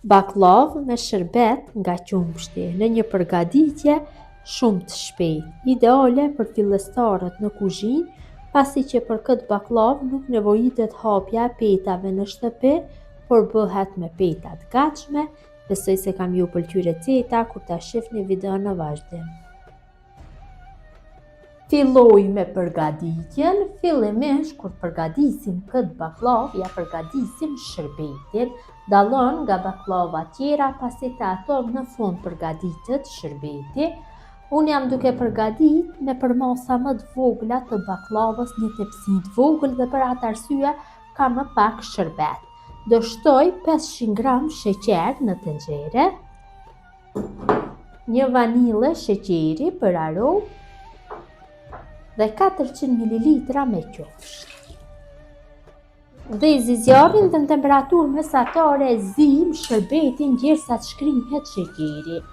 Bakllavë me sherbet nga qumshti në një përgatitje shumë të shpejtë, ideale për fillestarët në kuzhinë, pasi që për këtë bakllavë nuk nevojitet hapja e petave në shtëpi, por bëhet me peta të gatshme. Besoj se kam ju pëlqyer receta kur ta shihni videon në vazhdim. Filloj me përgatitjen. Fillimisht kur përgatisim këtë baklavë, ja përgatisim shërbetin. Dallon nga baklava tjera pasi të ato në fund përgatitet shërbeti. Unë jam duke përgatit me përmasa më të vogla të baklavës, një tepsi të vogël, dhe për atë arsye ka më pak shërbet. Do shtoj 500 gram sheqer në tenxhere, një vanile sheqeri për aromë dhe 400 ml me qumësht. Dhe i zjarrin dhe në temperaturë mesatare zim shërbetin derisa të shkrihet sheqeri.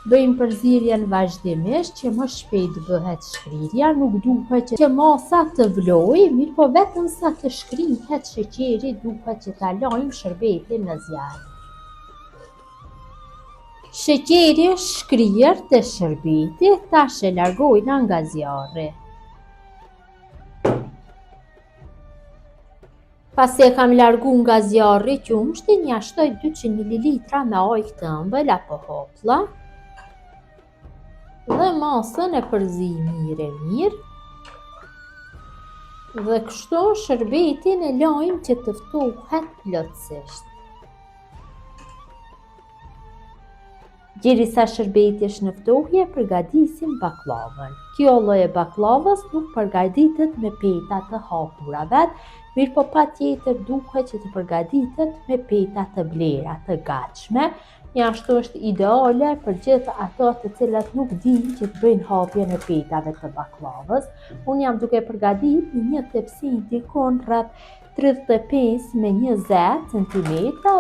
Bëjmë përzierjen vazhdimisht që më shpejt bëhet shkrirja, nuk duhet që masa të vlojë, mirë po vetëm sa të shkrihet sheqeri duhet që ta lajmë shërbetin në zjarr. Sheqeri shkrir te shërbeti, tash e largojna nga zjarri. Pasi e kam largu nga zjarri qumshtin, ja shtoj 200 ml me ujë të ëmbël apo hoplla. Dhe masën e përzij mirë dhe kështu shërbetin e lajmë që të ftohet plotësisht. Derisa shërbeti është në ftohje, përgatisim baklavën. Kjo lloj e baklavës nuk përgatitet me peta të hapura vet, mirë po patjetër duhet që të përgatitet me peta të blera të gatshme. Ashtu është ideale për gjithë ato të cilat nuk dinë që të bëjnë hapjen e petave të baklavës. Unë jam duke përgatit në një tepsi dikon rreth 35 me 20 cm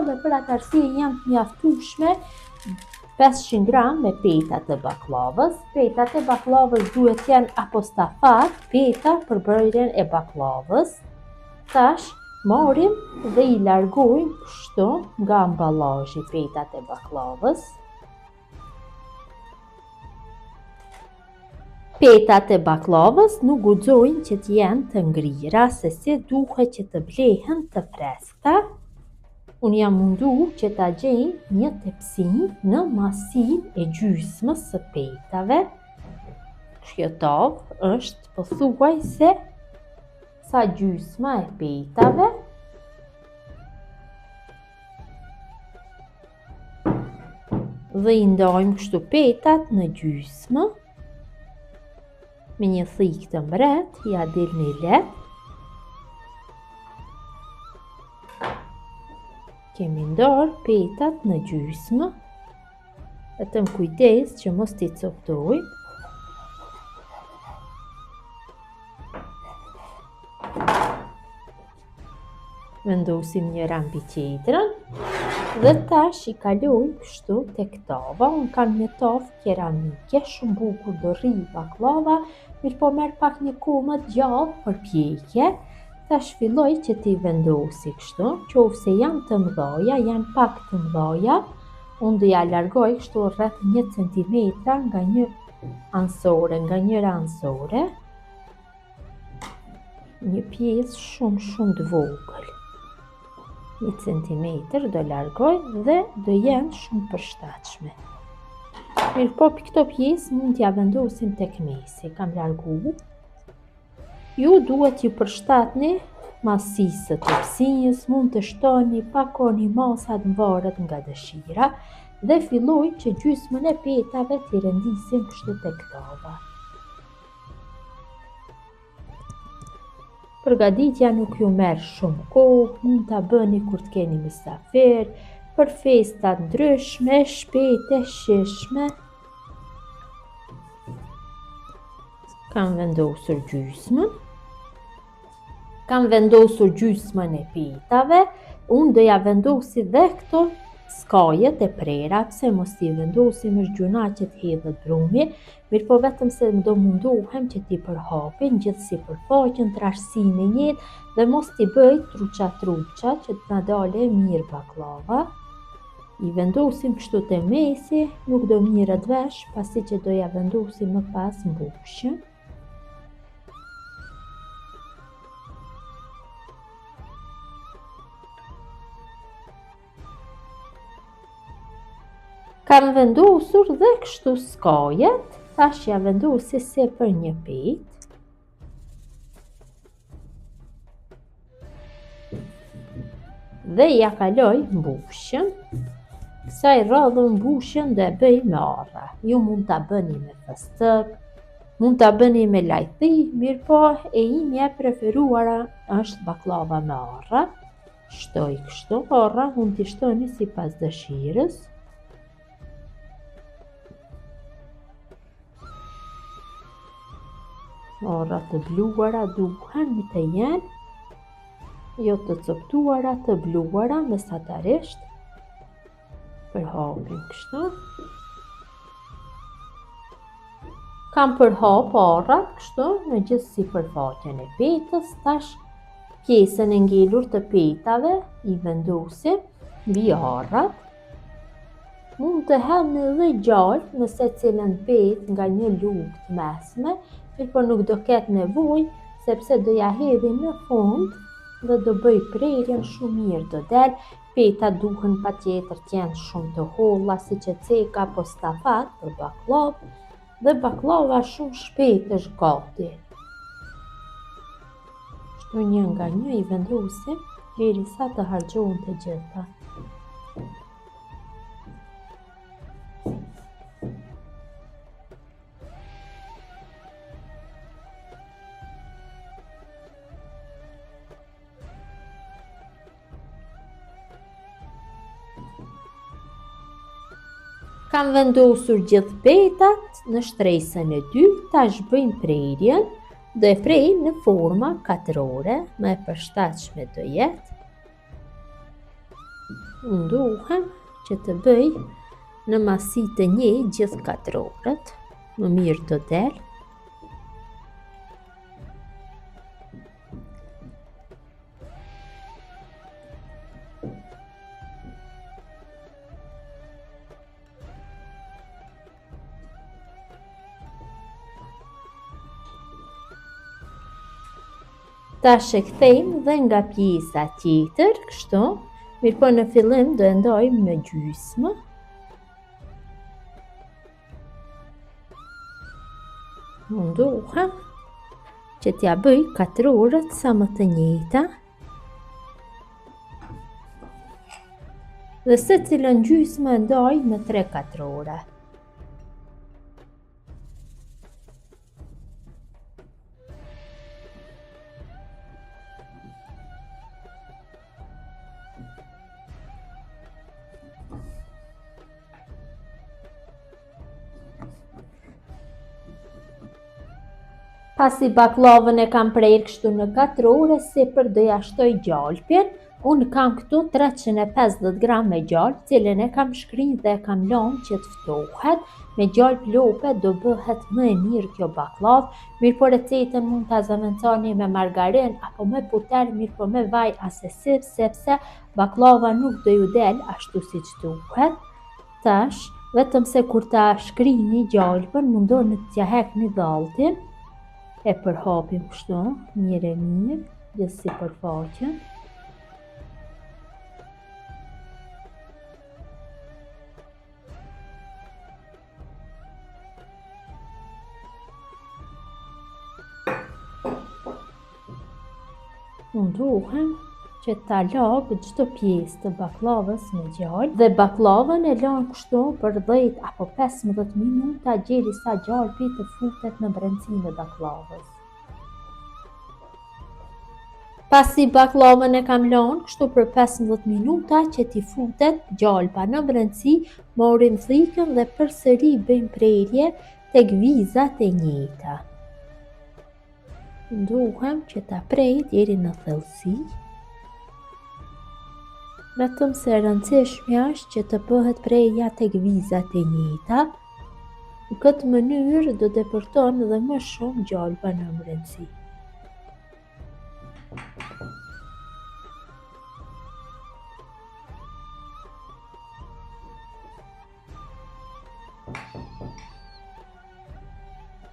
dhe për atë arsye janë të mjaftueshme 500 gram me peta të baklavës. Petat e baklavës duhet të jenë apostafat, peta për bërjen e baklavës. Tash marrim dhe i largojmë kështu nga ambalazhi petat e baklavës. Petat e baklavës nuk guxojnë që të jenë të ngrira, se si duhet që të blehen të freskëta. Unë jam mundu që ta gjej një tepsi në masinë e gjysmës së petave. Kjo tavë është pothuajse sa gjysma e petave. Dhe i ndajmë kështu petat në gjysmë. Me një thikë të mbret, ja dilni lehtë. Kemi ndarë petat në gjysmë. Vetëm kujdes që mos t'i coptojmë. Vendosim njëra mbi tjetrën dhe tash i kalojmë kështu tek tava. Unë kam një tavë keramike, shumë bukur do rri baklava, mirë po merr pak një kohë më të gjallë për pjekje. Tash filloj që t'i vendosi kështu, qofse janë të mëdha, janë pak të mëdha, unë do ja largoj kështu rreth 1 cm nga një ansore, nga njëra ansore. Një pjesë shumë të vogël. 1 cm do largoj dhe do jenë shumë përshtatshme. Mirë po për këto pjesë mund t'ja vendosim tek mesi. Kam largu. Ju duhet ju përshtatni masisë të tepsijës, mund të shtoni, pakoni masat në varet nga dëshira dhe filloj që gjysmën e petave t'i rendisim kështu tek tava. Përgatitja nuk ju merr shumë kohë, mund ta bëni kur të keni mysafir, për festa ndryshme, shpejte, shishme. Kam vendosur gjysmën e petave. Unë do ja vendosi dhe këto skajet e prera, pse mos t'i vendosim, është gjuna që t'hedhet brumi, mirë po vetëm se do mundohem që t'i përhapin gjithësi përfaqen, trashësinë e njëjtë dhe mos t'i bëj truqa që t'na dale mirë baklava. I vendosim kështu te mesi, nuk do mirët vesh, pasi që do ja vendosim më pas mbushën. Kam vendosur dhe kështu skajet, tash ja vendosi se për një petë. Dhe ja kaloj mbushën. Kësaj radhë mbushën dhe bëj me arra. Ju mund ta bëni me fëstëk, mund ta bëni me lajthi, mirë po e imja e preferuara është baklava me arra. Shtoj kështu, arra mund t'i shtoni sipas dëshirës. Arra të bluara duhen të jenë, jo të coptuara, të bluara mesatarisht. Përhapim kështu. Kam përhap arrat kështu në gjithë sipërfaqen e petës. Tash pjesën e ngelur të petave i vendosim mbi arrat. Mund të hedhni edhe gjallë në secilën petë nga një lugë të mesme, por nuk do ketë nevojë sepse do ja hedhim në fund dhe do bëj prerjen shumë mirë do del. Peta duhen patjetër të jenë shumë të holla, siç e ceka apo stafat për baklavë, dhe baklava shumë shpejt është gati. Kështu një nga një i vendosim derisa të harxhohen të gjitha. Kam vendosur gjithë petat në shtresën e dytë, tash bëjmë prerjen, do e prej në forma katrore, më e përshtatshme do jetë. Mundohem që të bëj në masi të njëjtë gjithë katrorët, më mirë do del. Tash e kthejmë dhe nga pjesa tjetër, kështu, mirë po në fillim do e ndajmë në gjysmë. Mundohem që t'ja bëj katrorët sa më të njëjta. Dhe secilën gjysmë e ndaj në 3 katrore. Pasi baklavën e kam prerë kështu në katrore, sipër do ja shtoj gjalpin. Unë kam këtu 350 gram me gjalp, cilën e kam shkrinj dhe e kam lënë që të ftohet. Me gjalp lope do bëhet më e mirë kjo baklavë, mirë po recetën mund ta zaventoni me margarin apo me puter, mirë po me vaj asesiv, sepse baklava nuk do ju del ashtu siç duhet. Tash, vetëm se kur ta shkrini gjalpën, mundoni t'ja heqni dalltin. E përhapim kështu, mirë e mirë, gjithë sipërfaqen. Mundohem që ta lag çdo pjesë të baklavës me gjallë dhe baklavën e lan kështu për 10 apo 15 minuta derisa gjalpi të futet në brendësinë e baklavës. Pasi baklavën e kam lanë kështu për 15 minuta që t'i futet gjalpa në brendësi, morim thikën dhe përsëri bëjmë prerje tek vizat e njëjta. Mundohem që ta prej deri në thellësi. Vetëm se rëndësishme është që të bëhet preja tek vizat e njëjta. Në këtë mënyrë do depërton edhe më shumë gjalpa në brendësi.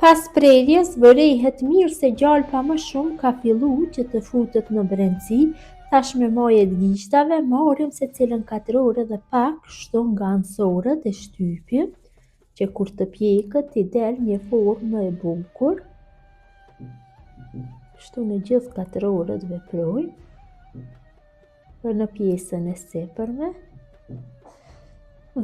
Pas prerjes, vërehet mirë se gjalpa më shumë ka fillu që të futet në brendësi. Tash me majet gishtave, marrim se cilën 4 orë dhe pak shto nga ansorët e shtypim, që kur të pjekët t'i del një formë e bukur. Shtu në gjithë 4 orët veprojmë për në pjesën e sipërme.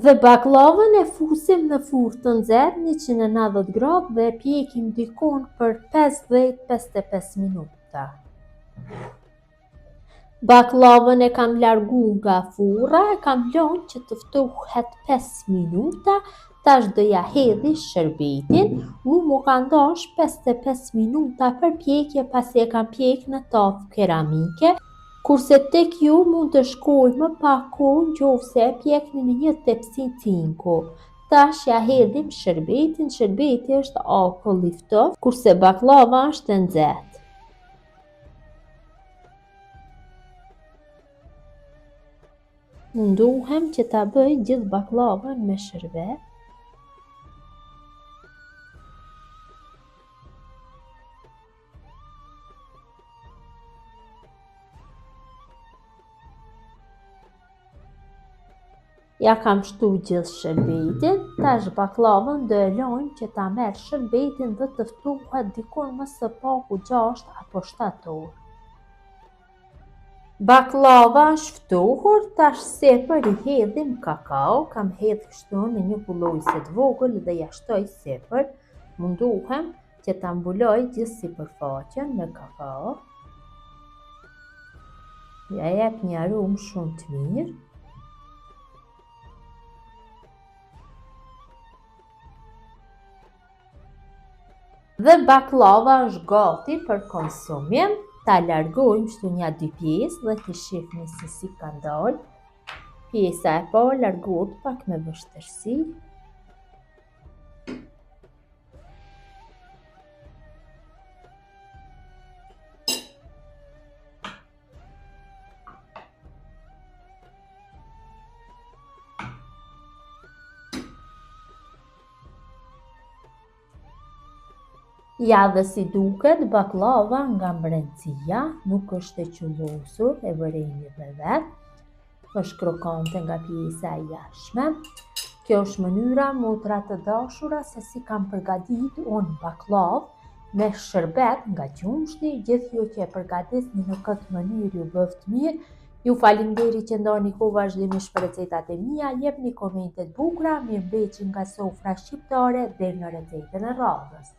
Dhe baklavën e fusim në furrë të nxehtë 190 gradë dhe pjekim dikon për 50-55 minuta. Baklavën e kam largu nga furra, e kam lënë që të ftohet 5 minuta. Tash do ja hedhi shërbetin, mu ka ndash 55 minuta për pjekje pasi e kam pjek në tavë keramike, kurse tek ju mund të shkoj më pak kohë nëse e pjekni në një tepsi cinko. Tash ja hedhim shërbetin, shërbeti është akull i ftoftë, kurse baklava është e nxehtë. Munduhem që ta bëj gjithë baklavën me shërbet. Ja kam shtu gjithë shërbetin, tash baklavën do e lojmë që ta merr shërbetin dhe të ftohet dikon më së paku 6 apo 7 orë. Baklava është ftohur, tash sipër i hedhim kakao, kam hedh kështu në një kullojse të vogël dhe ja shtoj sipër. Munduhem që ta mbuloj gjithë sipërfaqen me kakao. Ja jep një aromë shumë të mirë. Dhe baklava është gati për konsumim. Ta largojmë shtu një 2 pjesë dhe të shihni se si ka dalë. Pjesa e parë largohet pak me vështirësi. Ja dhe si duket baklava nga brendësia, nuk është e qullosur, e vërejni dhe vetë, është krokante nga pjesa e jashtme. Kjo është mënyra motra të dashura se si kam përgatit unë baklavë me shërbet nga qumshti. Gjithë ju që e përgatisni në këtë mënyrë ju bëft mirë. Ju faleminderit që ndani kohë vazhdimisht për recetat e mia, jepni komentet bukura, mirëmbëjtje nga sofra shqiptare deri në recetën e radhës.